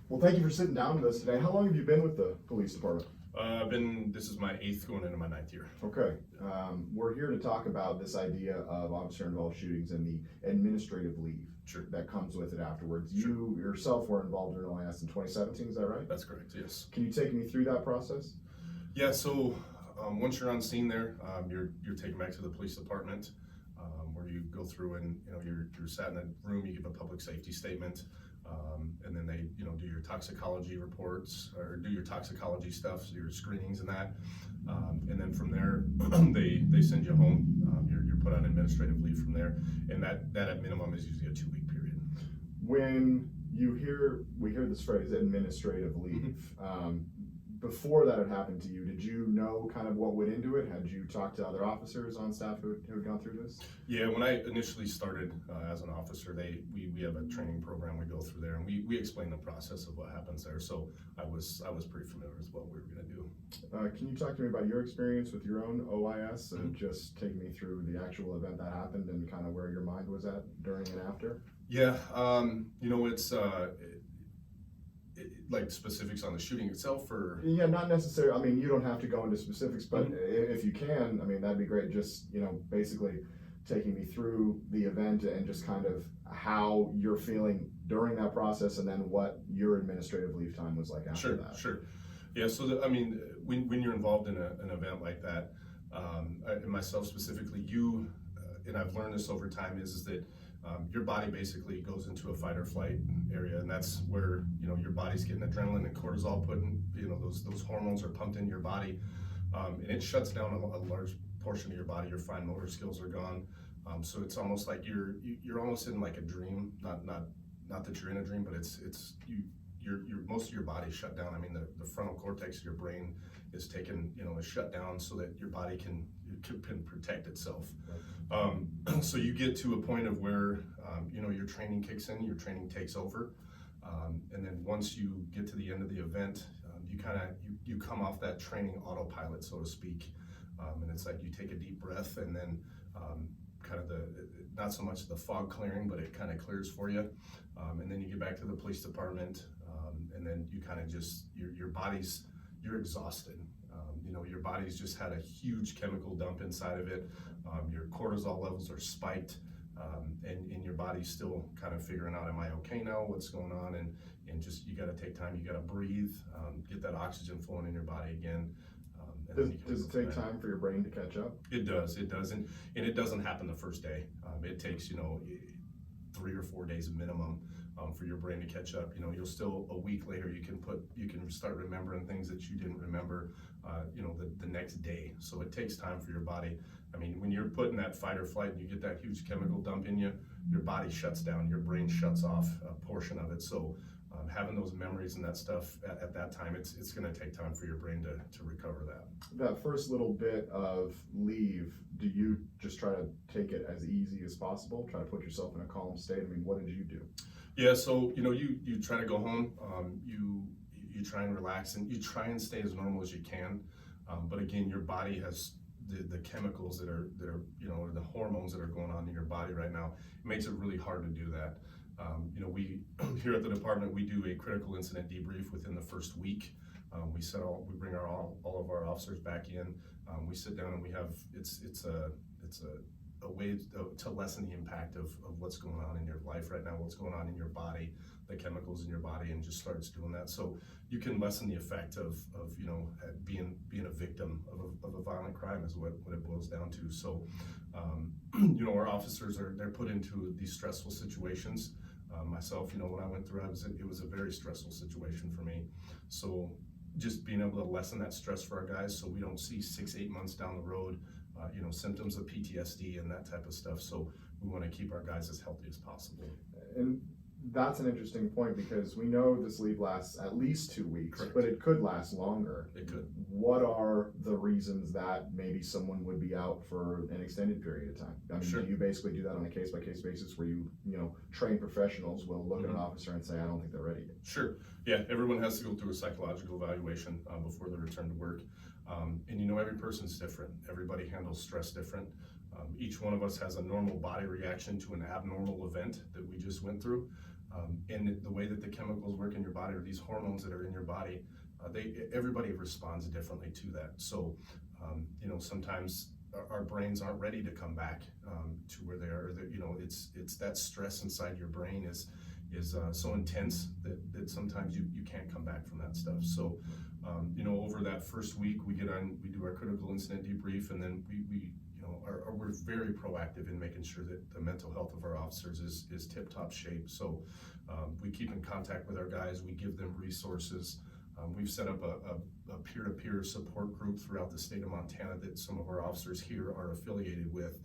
Well, thank you for sitting down with us today. How long have you been with the police department? This is my 8th going into my 9th year. Okay. We're here to talk about this idea of officer-involved shootings and the administrative leave that comes with it afterwards. Sure. You yourself were involved in an OIS in 2017, is that right? That's correct, yes. Can you take me through that process? Yeah, so once you're on scene there, you're taken back to the police department where you go through and you're sat in a room, you give a public safety statement, and then they do your toxicology reports or do your toxicology stuff, so your screenings and that, and then from there they send you home. You're put on administrative leave from there, and that at minimum is usually a 2-week period. When we hear this phrase administrative leave, before that had happened to you, did you know kind of what went into it? Had you talked to other officers on staff who had gone through this? Yeah, when I initially started as an officer, we have a training program we go through there, and we explain the process of what happens there. So I was pretty familiar with what we were going to do. Can you talk to me about your experience with your own OIS and just take me through the actual event that happened and kind of where your mind was at during and after? Yeah, it's like specifics on the shooting itself, or yeah, not necessarily. I mean, you don't have to go into specifics, but if you can, I mean, that'd be great. Just basically taking me through the event and just kind of how you're feeling during that process, and then what your administrative leave time was like after that. Sure. Yeah, so when you're involved in an event like that, and myself specifically, and I've learned this over time, is that your body basically goes into a fight or flight area, and that's where your body's getting adrenaline and cortisol put in. Those hormones are pumped into your body, and it shuts down a large portion of your body. Your fine motor skills are gone, so it's almost like you're almost in like a dream. Not that you're in a dream, but it's your most of your body's shut down. I mean, the frontal cortex of your brain is taken, is shut down so that your body can protect itself. So you get to a point of where your training kicks in, your training takes over, and then once you get to the end of the event, you come off that training autopilot, so to speak, and it's like you take a deep breath, and then kind of not so much the fog clearing, but it kind of clears for you, and then you get back to the police department, and then you kind of just you're exhausted. Your body's just had a huge chemical dump inside of it. Your cortisol levels are spiked, and your body's still kind of figuring out, am I okay now? What's going on? And just, you got to take time, you got to breathe, get that oxygen flowing in your body again. Does it take time for your brain to catch up? It does, and it doesn't happen the first day. It takes 3 or 4 days minimum for your brain to catch up. You'll still, a week later, you can start remembering things that you didn't remember the next day. So it takes time for your body. I mean, when you're put in that fight or flight and you get that huge chemical dump in you, your body shuts down, your brain shuts off a portion of it. So having those memories and that stuff at that time, it's going to take time for your brain to recover that. That first little bit of leave, do you just try to take it as easy as possible? Try to put yourself in a calm state? I mean, what did you do? Yeah, so you try to go home, you try and relax, and you try and stay as normal as you can. But again, your body has the chemicals that are or the hormones that are going on in your body right now. It makes it really hard to do that. We here at the department, we do a critical incident debrief within the first week. We bring all of our officers back in. We sit down and we have it's a way to lessen the impact of what's going on in your life right now, what's going on in your body, the chemicals in your body, and just starts doing that. So you can lessen the effect of being a victim of a violent crime is what it boils down to. So our officers they're put into these stressful situations. Myself, when I went through it was a very stressful situation for me. So just being able to lessen that stress for our guys, so we don't see 6-8 months down the road symptoms of PTSD and that type of stuff. So we want to keep our guys as healthy as possible. And that's an interesting point, because we know this leave lasts at least 2 weeks. Correct. But it could last longer. It could. What are the reasons that maybe someone would be out for an extended period of time? I mean, Sure. Do you basically do that on a case-by-case basis where you trained professionals will look at an officer and say, I don't think they're ready yet? Sure. Yeah, everyone has to go through a psychological evaluation before they return to work. And every person's different. Everybody handles stress different. Each one of us has a normal body reaction to an abnormal event that we just went through. And the way that the chemicals work in your body, or these hormones that are in your body, everybody responds differently to that. So, sometimes our brains aren't ready to come back to where they are. It's that stress inside your brain is so intense that sometimes you can't come back from that stuff. So, over that first week, we do our critical incident debrief, and then we're very proactive in making sure that the mental health of our officers is tip-top shape. So we keep in contact with our guys, we give them resources. We've set up a peer-to-peer support group throughout the state of Montana that some of our officers here are affiliated with,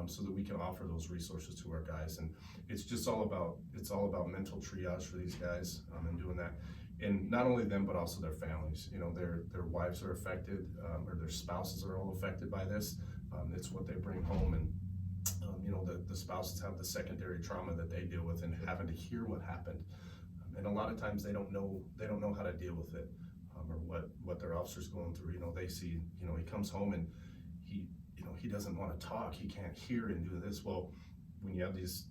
so that we can offer those resources to our guys. And it's all about mental triage for these guys, and doing that. And not only them, but also their families. Their wives are affected, or their spouses are all affected by this. It's what they bring home, and the spouses have the secondary trauma that they deal with, and having to hear what happened. And a lot of times they don't know how to deal with it, or what their officer's going through. They see, he comes home and he doesn't want to talk, he can't hear and do this. Well, when you have these,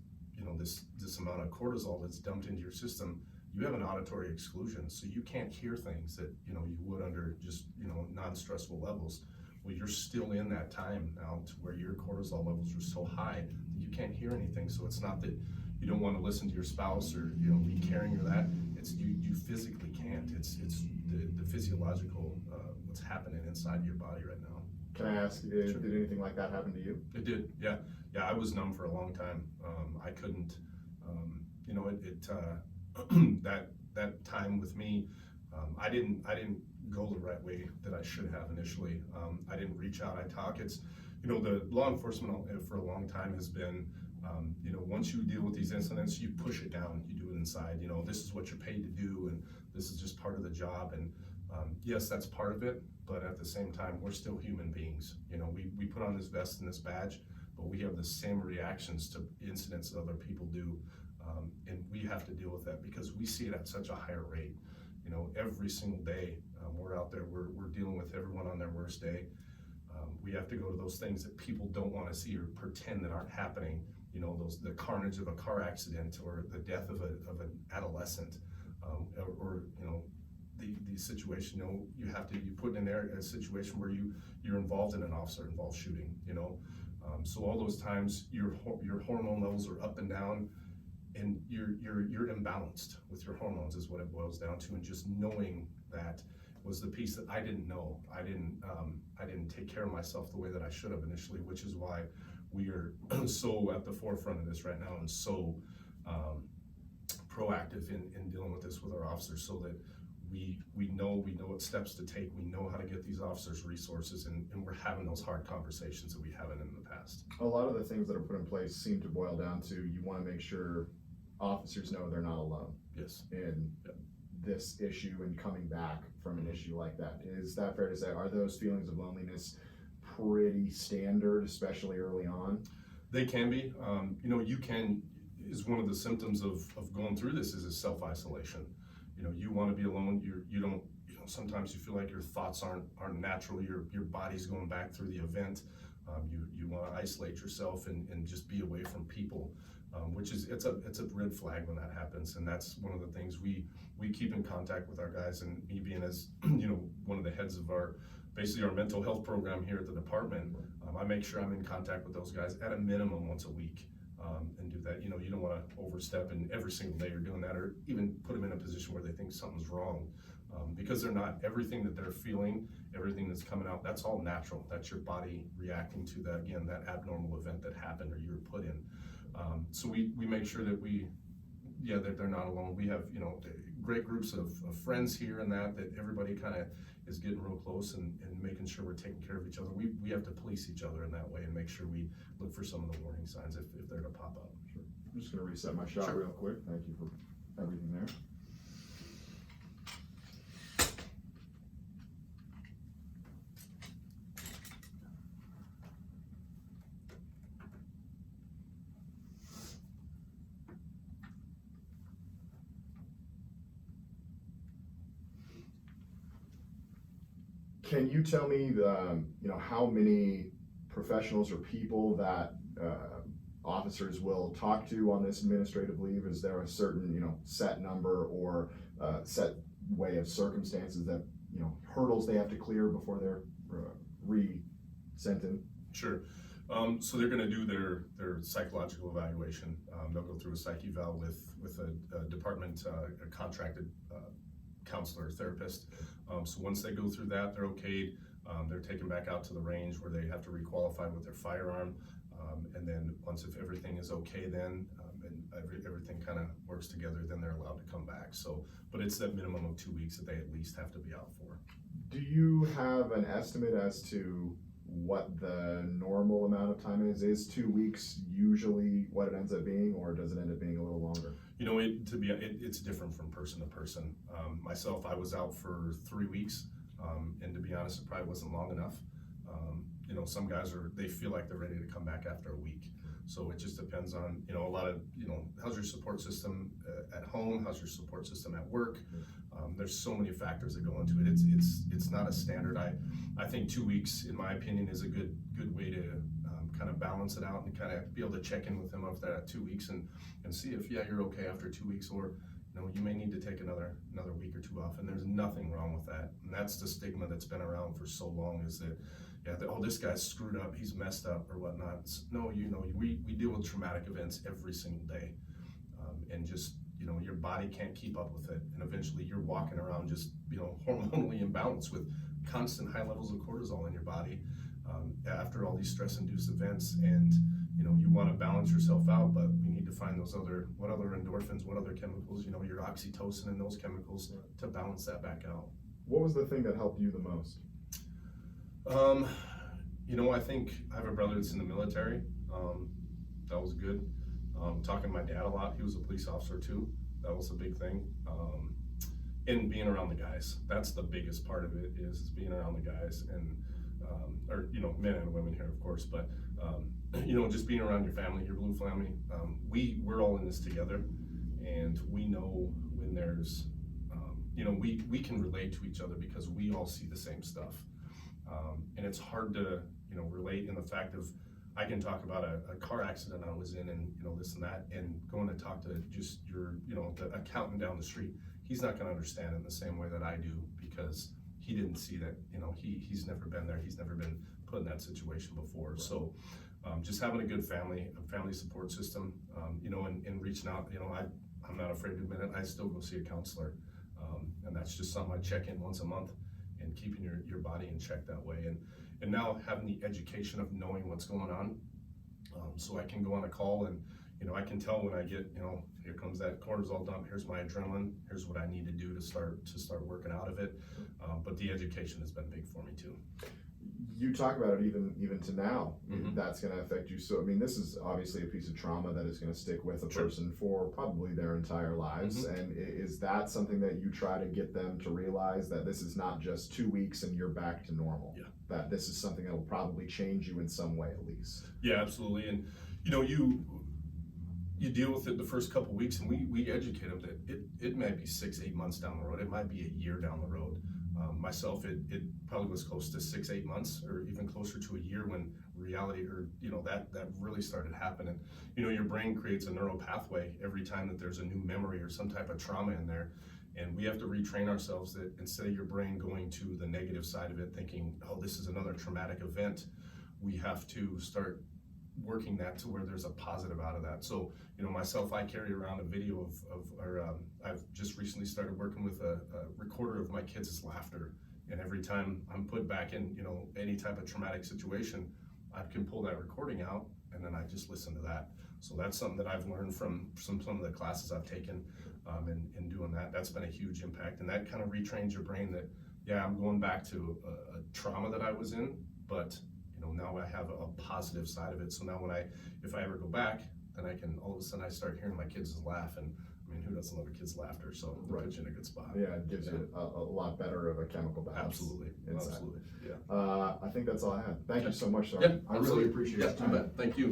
this amount of cortisol that's dumped into your system, you have an auditory exclusion, so you can't hear things that you would under just non-stressful levels. Well, you're still in that time now to where your cortisol levels are so high that you can't hear anything. So it's not that you don't want to listen to your spouse or be caring or that. It's you physically can't. It's the physiological what's happening inside your body right now. Can I ask, did anything like that happen to you? It did, yeah. I was numb for a long time. I couldn't, that time with me, I didn't go the right way that I should have initially. I didn't reach out. I talk. It's, the law enforcement for a long time has been, once you deal with these incidents, you push it down. You do it inside. This is what you're paid to do, and this is just part of the job. And yes, that's part of it. But at the same time, we're still human beings. We put on this vest and this badge, but we have the same reactions to incidents that other people do. And we have to deal with that because we see it at such a higher rate. Every single day we're out there, we're dealing with everyone on their worst day. We have to go to those things that people don't want to see or pretend that aren't happening. The carnage of a car accident, or the death of an adolescent, or the situation. You put in there a situation where you're involved in an officer-involved shooting. So all those times your hormone levels are up and down, and you're imbalanced with your hormones is what it boils down to. And just knowing that was the piece that I didn't know. I didn't take care of myself the way that I should have initially, which is why we are so at the forefront of this right now, and so proactive in dealing with this with our officers, so that we know what steps to take. We know how to get these officers resources, and we're having those hard conversations that we haven't in the past. A lot of the things that are put in place seem to boil down to, you want to make sure officers know they're not alone. Yes. In this issue and coming back from an issue like that. Is that fair to say? Are those feelings of loneliness pretty standard, especially early on? They can be. Is one of the symptoms of going through this is self-isolation. You want to be alone. You don't. Sometimes you feel like your thoughts aren't natural. Your body's going back through the event. You want to isolate yourself and just be away from people, which is it's a red flag when that happens. And that's one of the things we keep in contact with our guys. And me being as one of the heads of our mental health program here at the department, I make sure I'm in contact with those guys at a minimum once a week. And do that. You don't want to overstep, and every single day you're doing that, or even put them in a position where they think something's wrong, because they're not. Everything that they're feeling, everything that's coming out, that's all natural. That's your body reacting to that, again, that abnormal event that happened or you were put in. So we make sure that that they're not alone. We have great groups of friends here, and that everybody kind of is getting real close and making sure we're taking care of each other. We have to police each other in that way and make sure we look for some of the warning signs if they're to pop up. Sure. I'm just going to reset my shot real quick. Thank you for everything there. Can you tell me how many professionals or people that officers will talk to on this administrative leave? Is there a certain, set number or set way of circumstances that, hurdles they have to clear before they're re-sent in? Sure. So they're going to do their psychological evaluation. They'll go through a psych eval with a department, a contracted counselor, therapist. So once they go through that, they're okayed. They're taken back out to the range where they have to requalify with their firearm. And then once if everything is okay, then and everything kind of works together, then they're allowed to come back. So, but it's that minimum of 2 weeks that they at least have to be out for. Do you have an estimate as to what the normal amount of time is? Is 2 weeks usually what it ends up being, or does it end up being a little longer? It's different from person to person. Myself, I was out for 3 weeks, and to be honest, it probably wasn't long enough. Some guys they feel like they're ready to come back after a week. So it just depends on, a lot of, how's your support system at home? How's your support system at work? There's so many factors that go into it. It's not a standard. I think 2 weeks, in my opinion, is a good way to kind of balance it out and kind of be able to check in with them after that 2 weeks and see if, you're okay after 2 weeks, or, you may need to take another week or two off. And there's nothing wrong with that. And that's the stigma that's been around for so long, is that, this guy's screwed up, he's messed up or whatnot. No, we deal with traumatic events every single day. And just, your body can't keep up with it. And eventually you're walking around just, hormonally imbalanced with constant high levels of cortisol in your body after all these stress-induced events. And, you want to balance yourself out, but we need to find what other endorphins, what other chemicals, your oxytocin and those chemicals to balance that back out. What was the thing that helped you the most? I think I have a brother that's in the military. That was good. Talking to my dad a lot. He was a police officer too. That was a big thing. And being around the guys. That's the biggest part of it, is being around the guys, and men and women here, of course, but just being around your family, your blue family. We're all in this together, and we know when there's, we can relate to each other because we all see the same stuff. And it's hard to, relate in the fact of, I can talk about a car accident I was in and, this and that, and going to talk to just your, the accountant down the street. He's not going to understand it in the same way that I do, because he didn't see that, he's never been there. He's never been put in that situation before. So just having a good family support system, and reaching out, I'm not afraid to admit it. I still go see a counselor. And that's just something I check in once a month, and keeping your body in check that way. And now having the education of knowing what's going on, so I can go on a call and, I can tell when I get, here comes that cortisol dump, here's my adrenaline, here's what I need to do to start working out of it. But the education has been big for me too. You talk about it even to now, Mm-hmm. That's going to affect you. So, this is obviously a piece of trauma that is going to stick with a person for probably their entire lives. Mm-hmm. And is that something that you try to get them to realize, that this is not just 2 weeks and you're back to normal? Yeah. That this is something that will probably change you in some way at least. Yeah, absolutely. And, you deal with it the first couple of weeks, and we educate them that it might be 6-8 months down the road. It might be a year down the road. Myself, it probably was close to 6-8 months, or even closer to a year, when reality, or that really started happening. Your brain creates a neural pathway every time that there's a new memory or some type of trauma in there, and we have to retrain ourselves that instead of your brain going to the negative side of it, thinking, oh, this is another traumatic event, we have to start working that to where there's a positive out of that. So, myself, I carry around a video I've just recently started working with a recorder of my kids' laughter. And every time I'm put back in, any type of traumatic situation, I can pull that recording out, and then I just listen to that. So that's something that I've learned from some of the classes I've taken, and doing that. That's been a huge impact. And that kind of retrains your brain that, I'm going back to a trauma that I was in, but now I have a positive side of it. So now if I ever go back, then I can, all of a sudden I start hearing my kids laugh, and who doesn't love a kid's laughter? So it puts you in a good spot. Yeah, it gives you a lot better of a chemical balance. Absolutely. Inside. Absolutely. Yeah. I think that's all I had. Thank you so much, sir. Yeah, I really appreciate your time. Thank you.